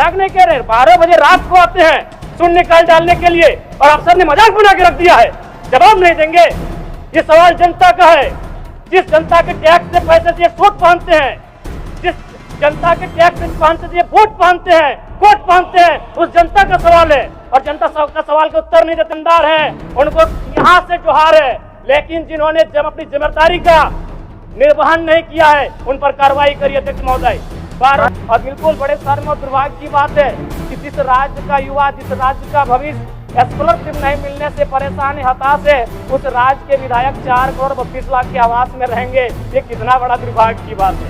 मजाक नहीं कह रहे, 12 बजे रात को आते हैं शून्य काल डालने के लिए और अफसर ने मजाक बना के रख दिया है, जवाब नहीं देंगे। ये सवाल जनता का है, जिस जनता के टैक्स से पैसे से वोट पहनते हैं, जिस जनता के टैक्स से पहनते से वोट पहनते हैं, कोट पहनते हैं, उस जनता का सवाल है और जनता का सवाल के उत्तर नहीं देतेदार है, उनको यहाँ से जोहार है। लेकिन जिन्होंने जब अपनी जिम्मेदारी का निर्वहन नहीं किया है उन पर कार्रवाई करिए अध्यक्ष महोदय। और बिल्कुल बड़े शर्म और दुर्भाग्य की बात है कि जिस राज्य का युवा, जिस राज्य का भविष्य स्कॉलरशिप नहीं मिलने से परेशान है, हताश है, उस राज्य के विधायक 4 करोड़ 32 लाख के आवास में रहेंगे। ये कितना बड़ा दुर्भाग्य की बात है।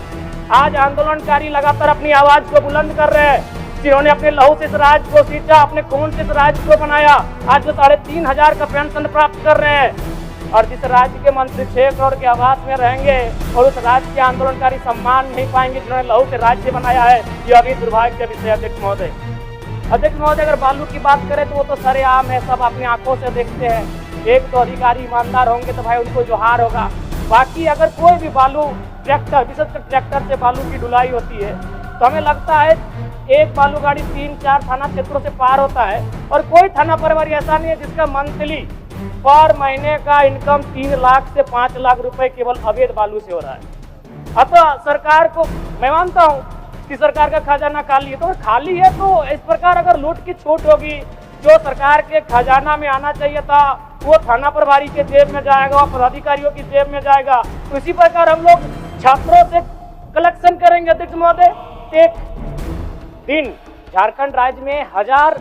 आज आंदोलनकारी लगातार अपनी आवाज को बुलंद कर रहे हैं, जिन्होंने अपने लहू से इस राज्य को सींचा, अपने खून से इस राज्य को बनाया, आज वो 3,500 का पेंशन प्राप्त कर रहे हैं। और जिस राज्य के मंत्री 6 करोड़ के आवास में रहेंगे और उस राज्य के आंदोलनकारी सम्मान नहीं पाएंगे जिन्होंने लहू से राज्य बनाया है, ये अभी दुर्भाग्य का विषय। अध्यक्ष महोदय, अगर बालू की बात करें तो वो तो सरेआम है, सब अपनी आंखों से देखते हैं। एक तो अधिकारी ईमानदार होंगे तो भाई उनको जोहार होगा। बाकी अगर कोई भी बालू ट्रैक्टर, विशेषकर ट्रैक्टर से बालू की ढुलाई होती है तो हमें लगता है एक बालू गाड़ी 3-4 थाना क्षेत्रों से पार होता है और कोई थाना प्रभारी ऐसा नहीं है जिसका मंथली पर महीने का इनकम 3 लाख से 5 लाख रुपए केवल अवैध बालू से हो रहा है। अतः सरकार को मैं मानता हूँ कि सरकार का खजाना खाली है, तो खाली है तो इस प्रकार अगर लूट की छूट होगी, जो सरकार के खजाना में आना चाहिए था वो थाना प्रभारी के जेब में जाएगा, वो पदाधिकारियों की जेब में जाएगा। तो इसी प्रकार हम लोग छात्रों से कलेक्शन करेंगे। अध्यक्ष महोदय, एक दिन झारखंड राज्य में 1000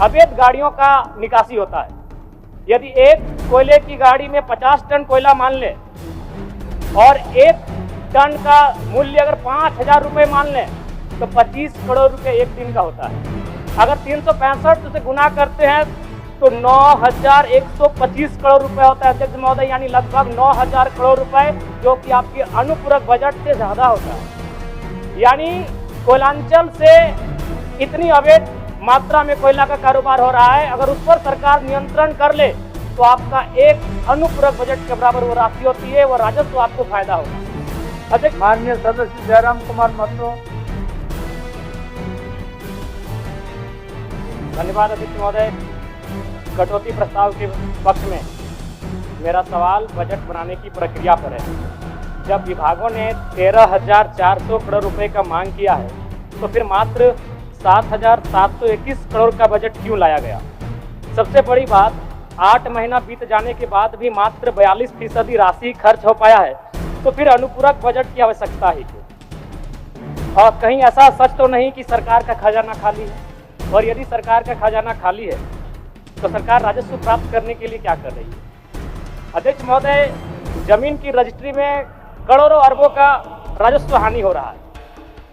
अवैध गाड़ियों का निकासी होता है। यदि एक कोयले की गाड़ी में 50 टन कोयला मान ले और 1 टन का मूल्य अगर 5,000 रुपये मान लें तो 25 करोड़ रुपए एक दिन का होता है। अगर 365 से गुना करते हैं तो 9,125 करोड़ रुपए होता है अध्यक्ष महोदय, यानी लगभग 9,000 करोड़ रुपए, जो कि आपके अनुपूरक बजट से ज्यादा होता है। यानी कोयलांचल से इतनी अवैध मात्रा में कोयला का कारोबार हो रहा है, अगर उस पर सरकार नियंत्रण कर ले तो आपका एक अनुपूरक बजट के बराबर वो राशि होती है, वो राजस्व आपको फायदा होगा। अध्यक्ष, माननीय सदस्य जयराम कुमार महतो। धन्यवाद अध्यक्ष महोदय। कटौती प्रस्ताव के पक्ष में मेरा सवाल बजट बनाने की प्रक्रिया पर है। जब विभागों ने 13,400 करोड़ रुपए का मांग किया है तो फिर मात्र 7,721 करोड़ का बजट क्यों लाया गया? सबसे बड़ी बात, 8 महीना बीत जाने के बाद भी मात्र 42% राशि खर्च हो पाया है, तो फिर अनुपूरक बजट की आवश्यकता ही क्यों? और कहीं ऐसा सच तो नहीं कि सरकार का खजाना खाली है? और यदि सरकार का खजाना खाली है तो सरकार राजस्व प्राप्त करने के लिए क्या कर रही है? अध्यक्ष महोदय, जमीन की रजिस्ट्री में करोड़ों अरबों का राजस्व हानि हो रहा है।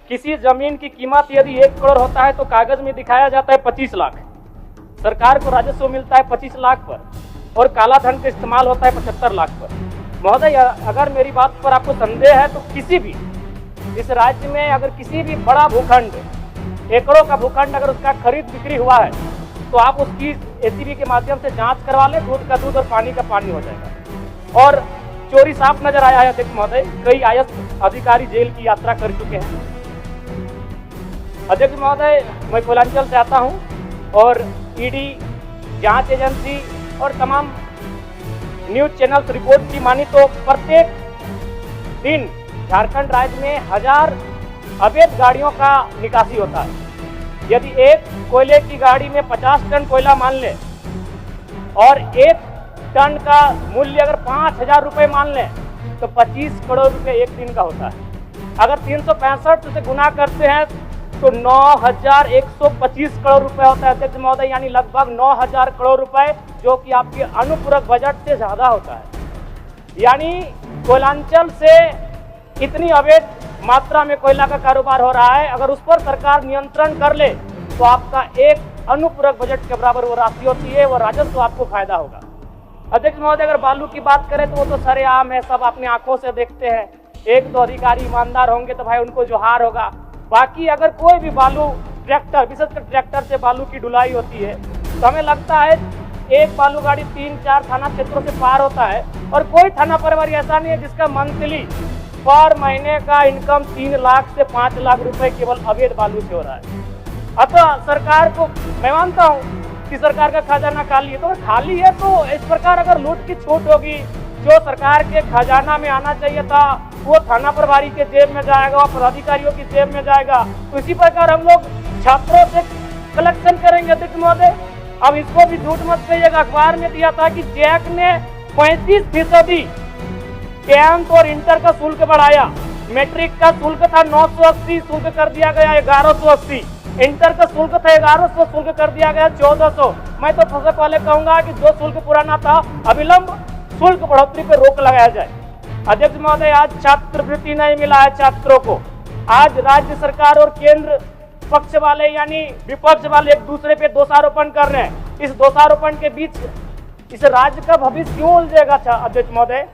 किसी जमीन की कीमत यदि 1 करोड़ होता है तो कागज में दिखाया जाता है 25 लाख। सरकार को राजस्व मिलता है 25 लाख पर और काला धन का इस्तेमाल होता है 75 लाख पर। महोदय, अगर मेरी बात पर आपको संदेह है तो किसी भी इस राज्य में अगर किसी भी बड़ा भूखंड, एकड़ों का भूखंड अगर उसका खरीद बिक्री हुआ है तो आप उसकी एसीबी के माध्यम से जांच करवा लें, दूध का दूध और पानी का पानी हो जाएगा। और चोरी साफ नजर आया है अध्यक्ष महोदय, कई आईएएस अधिकारी जेल की यात्रा कर चुके हैं। अध्यक्ष महोदय, मैं कोयलांचल से आता हूं और ईडी, जांच एजेंसी और तमाम न्यूज चैनल रिपोर्ट की मानी तो प्रत्येक दिन झारखंड राज्य में 1000 अवैध गाड़ियों का निकासी होता है। यदि एक कोयले की गाड़ी में 50 टन कोयला मान ले और 1 टन का मूल्य अगर 5,000 रुपये मान लें तो 25 करोड़ रुपए एक दिन का होता है। अगर 365 से गुना करते हैं तो 9,125 करोड़ रुपए होता है अध्यक्ष महोदय, यानी लगभग 9,000 करोड़ रुपए, जो कि आपके अनुपूरक बजट से ज्यादा होता है। यानी कोयलांचल से इतनी अवैध मात्रा में कोयला का कारोबार हो रहा है, अगर उस पर सरकार नियंत्रण कर ले तो आपका एक अनुपूरक बजट के बराबर वो राशि होती है, वो राजस्व आपको फायदा होगा। अध्यक्ष महोदय, अगर बालू की बात करें तो वो तो सरेआम है, सब अपनी आंखों से देखते हैं। एक तो अधिकारी ईमानदार होंगे तो भाई उनको जोहार होगा। बाकी अगर कोई भी बालू ट्रैक्टर, विशेषकर ट्रैक्टर से बालू की ढुलाई होती है तो हमें लगता है एक बालू गाड़ी 3-4 थाना क्षेत्रों से पार होता है और कोई थाना प्रभारी ऐसा नहीं है जिसका मंथली पर महीने का इनकम 3 लाख से 5 लाख रुपए केवल अवैध बालू से हो रहा है। अब सरकार को मैं मानता हूँ कि सरकार का खजाना खाली है, तो अगर खाली है तो इस प्रकार अगर लूट की छूट होगी, जो सरकार के खजाना में आना चाहिए था वो थाना प्रभारी के जेब में जाएगा और पदाधिकारियों की जेब में जाएगा। तो इसी प्रकार हम लोग छात्रों से कलेक्शन करेंगे अध्यक्ष महोदय। अब इसको भी झूठ मत कहिएगा, अखबार में दिया था कि जैक ने 35% 10th और इंटर का शुल्क बढ़ाया। मैट्रिक का शुल्क था 980, शुल्क कर दिया गया 1180। इंटर का शुल्क था 1100, शुल्क कर दिया गया 1400। मैं तो सबसे पहले कहूंगा कि जो शुल्क पुराना था अविलंब शुल्क बढ़ोतरी पर रोक लगाया जाए। अध्यक्ष महोदय, आज छात्रवृत्ति नहीं मिला है छात्रों को। आज राज्य सरकार और केंद्र पक्ष वाले यानी विपक्ष वाले एक दूसरे पे दोषारोपण कर रहे हैं। इस दोषारोपण के बीच इस राज्य का भविष्य क्यों उलझेगा अध्यक्ष महोदय?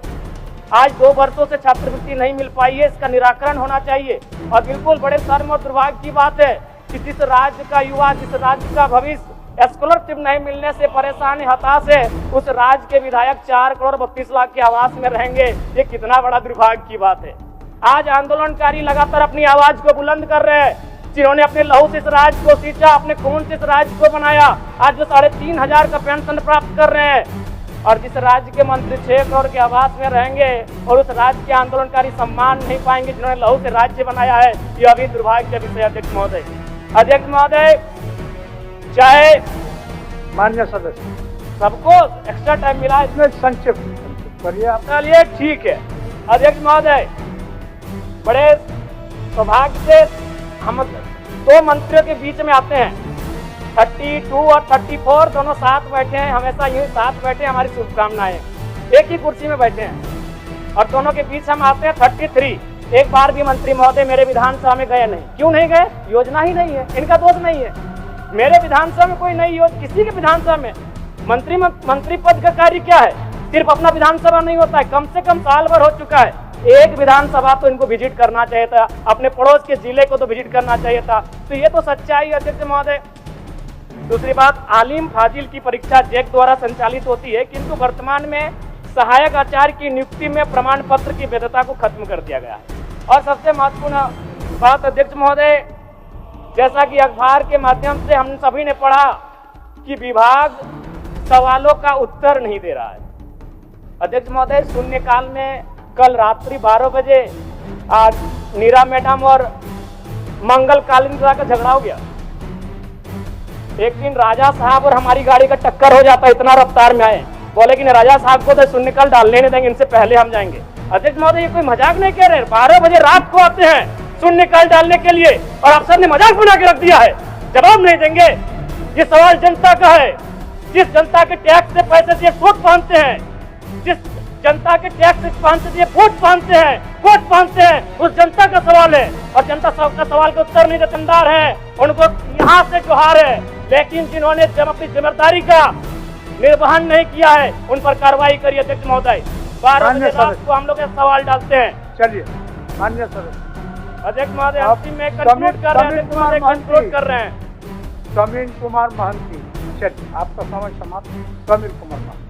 आज 2 वर्षों से छात्रवृत्ति नहीं मिल पाई है, इसका निराकरण होना चाहिए। और बिल्कुल बड़े शर्म और दुर्भाग्य की बात है कि जिस राज्य का युवा, जिस राज्य का भविष्य स्कॉलरशिप नहीं मिलने से परेशान है, हताश है, उस राज्य के विधायक 4 करोड़ 32 लाख के आवास में रहेंगे। ये कितना बड़ा दुर्भाग्य की बात है। आज आंदोलनकारी लगातार अपनी आवाज को बुलंद कर रहे हैं, जिन्होंने अपने लहू से इस राज्य को सींचा, अपने खून से इस राज्य को बनाया। आज जो 3500 का पेंशन प्राप्त कर रहे हैं और जिस राज्य के मंत्री 6 करोड़ के आवास में रहेंगे और उस राज्य के आंदोलनकारी सम्मान नहीं पाएंगे जिन्होंने लहू से राज्य बनाया है, यह अभी दुर्भाग्य का विषय। अध्यक्ष महोदय, अध्यक्ष महोदय, चाहे मान्य सदस्य सबको एक्स्ट्रा टाइम मिला है, इसमें संक्षिप्त करिए आप। चलिए ठीक है। अध्यक्ष महोदय, बड़े सौभाग्य से हम 2 मंत्रियों के बीच में आते हैं। 32 और 34 दोनों साथ बैठे हैं, हमेशा यूं साथ बैठे हैं, हमारी शुभकामनाएं। एक ही कुर्सी में बैठे हैं और दोनों के बीच हम आते हैं 33। एक बार भी मंत्री महोदय मेरे विधानसभा में गए नहीं। क्यों नहीं गए? योजना ही नहीं है, इनका दोष नहीं है। मेरे विधानसभा में कोई नई योजना, किसी के विधानसभा में मंत्री पद का कार्य क्या है? सिर्फ अपना विधानसभा नहीं होता है, कम से कम साल भर हो चुका है। एक विधानसभा तो इनको विजिट करना चाहिए था, अपने पड़ोस के जिले को तो विजिट करना चाहिए था। तो ये तो सच्चाई है अध्यक्ष महोदय। दूसरी बात, आलिम फाजिल की परीक्षा जैक द्वारा संचालित होती है, किंतु वर्तमान में सहायक आचार्य की नियुक्ति में प्रमाण पत्र की वैधता को खत्म कर दिया गया है। और सबसे महत्वपूर्ण बात अध्यक्ष महोदय, जैसा कि अखबार के माध्यम से हम सभी ने पढ़ा कि विभाग सवालों का उत्तर नहीं दे रहा है। अध्यक्ष महोदय, शून्यकाल में कल रात्रि 12 बजे आज नीरा मैडम और मंगल कालिंद्रा का झगड़ा हो गया। एक दिन राजा साहब और हमारी गाड़ी का टक्कर हो जाता, इतना रफ्तार में आए, बोले कि राजा साहब को तो शून्यकाल डालने नहीं देंगे, इनसे पहले हम जाएंगे। अध्यक्ष महोदय, ये कोई मजाक नहीं कह रहे। 12 बजे रात को आते हैं शून्यकाल डालने के लिए और अफसर ने मजाक बना के रख दिया है, जवाब नहीं देंगे। ये सवाल जनता का है। जिस जनता के टैक्स से पैसे से कोट पहनते हैं, जिस जनता के टैक्स से पैसे से कोट पहनते हैं, उस जनता का सवाल है। और जनता का सवाल का उत्तर नहीं देतंदार है, उनको यहाँ से जोहार है। लेकिन जिन्होंने जब अपनी जिम्मेदारी का निर्वहन नहीं किया है, उन पर कार्रवाई करिए अध्यक्ष महोदय। 12 बजे रात को हम लोग सवाल डालते हैं। चलिए मान्य सदस्य। अध्यक्ष महोदय, अंतिम में कंक्लूड कर रहे हैं। समीर कुमार महंती, चलिए आपका समय समाप्त। समीर कुमार महंती।